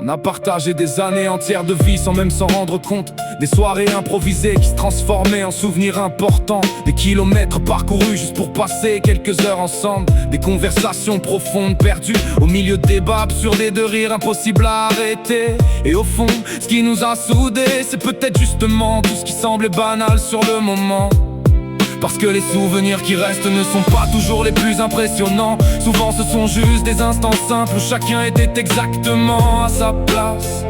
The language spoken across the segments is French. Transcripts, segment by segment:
On a partagé des années entières de vie sans même s'en rendre compte. Des soirées improvisées qui se transformaient en souvenirs importants. Des kilomètres parcourus juste pour passer quelques heures ensemble. Des conversations profondes perdues au milieu de débats absurdes et de rires impossibles à arrêter. Et au fond, ce qui nous a soudés, c'est peut-être justement tout ce qui semblait banal sur le moment. Parce que les souvenirs qui restent ne sont pas toujours les plus impressionnants. Souvent ce sont juste des instants simples où chacun était exactement à sa place.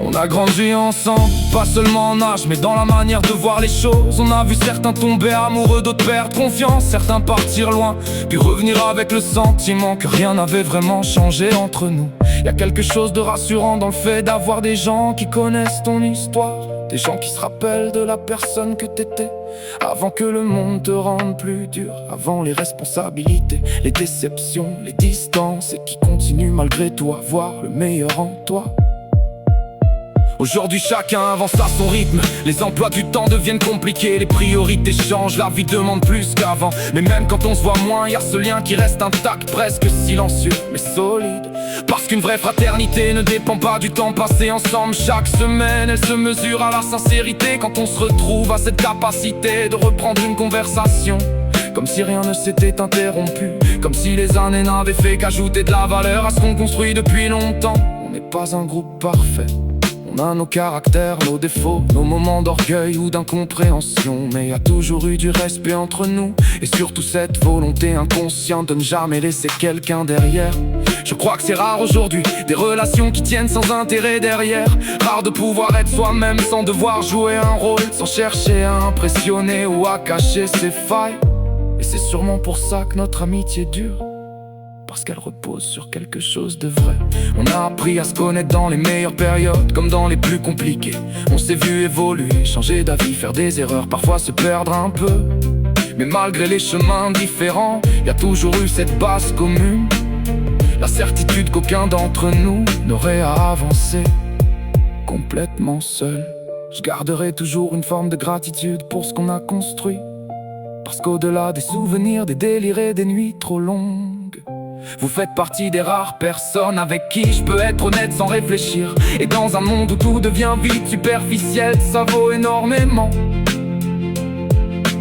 On a grandi ensemble, pas seulement en âge mais dans la manière de voir les choses. On a vu certains tomber amoureux, d'autres perdre confiance, certains partir loin, puis revenir avec le sentiment que rien n'avait vraiment changé entre nous. Y a quelque chose de rassurant dans le fait d'avoir des gens qui connaissent ton histoire. Des gens qui se rappellent de la personne que t'étais avant que le monde te rende plus dur. Avant les responsabilités, les déceptions, les distances, et qui continuent malgré tout à voir le meilleur en toi. Aujourd'hui chacun avance à son rythme. Les emplois du temps deviennent compliqués, les priorités changent, la vie demande plus qu'avant. Mais même quand on se voit moins, y a ce lien qui reste intact, presque silencieux mais solide. Parce qu'une vraie fraternité ne dépend pas du temps passé ensemble. Chaque semaine elle se mesure à la sincérité. Quand on se retrouve à cette capacité de reprendre une conversation comme si rien ne s'était interrompu, comme si les années n'avaient fait qu'ajouter de la valeur à ce qu'on construit depuis longtemps. On n'est pas un groupe parfait. On a nos caractères, nos défauts, nos moments d'orgueil ou d'incompréhension. Mais y a toujours eu du respect entre nous. Et surtout cette volonté inconsciente de ne jamais laisser quelqu'un derrière. Je crois que c'est rare aujourd'hui, des relations qui tiennent sans intérêt derrière. Rare de pouvoir être soi-même sans devoir jouer un rôle, sans chercher à impressionner ou à cacher ses failles. Et c'est sûrement pour ça que notre amitié dure, parce qu'elle repose sur quelque chose de vrai. On a appris à se connaître dans les meilleures périodes comme dans les plus compliquées. On s'est vu évoluer, changer d'avis, faire des erreurs, parfois se perdre un peu. Mais malgré les chemins différents, y a toujours eu cette base commune. La certitude qu'aucun d'entre nous n'aurait à avancer complètement seul. Je garderai toujours une forme de gratitude pour ce qu'on a construit. Parce qu'au-delà des souvenirs, des délires et des nuits trop longues, vous faites partie des rares personnes avec qui je peux être honnête sans réfléchir. Et dans un monde où tout devient vite superficiel, ça vaut énormément.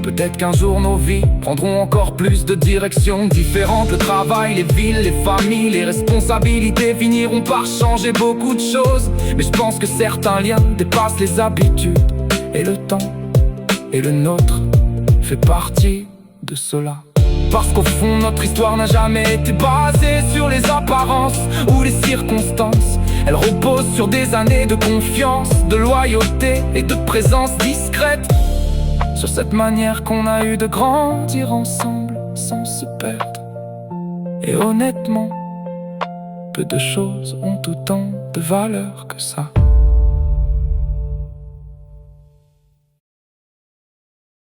Peut-être qu'un jour nos vies prendront encore plus de directions différentes. Le travail, les villes, les familles, les responsabilités finiront par changer beaucoup de choses. Mais je pense que certains liens dépassent les habitudes. Et le temps, et le nôtre, fait partie de cela. Parce qu'au fond notre histoire n'a jamais été basée sur les apparences ou les circonstances. Elle repose sur des années de confiance, de loyauté et de présence discrète. Sur cette manière qu'on a eu de grandir ensemble sans se perdre. Et honnêtement, peu de choses ont autant de valeur que ça.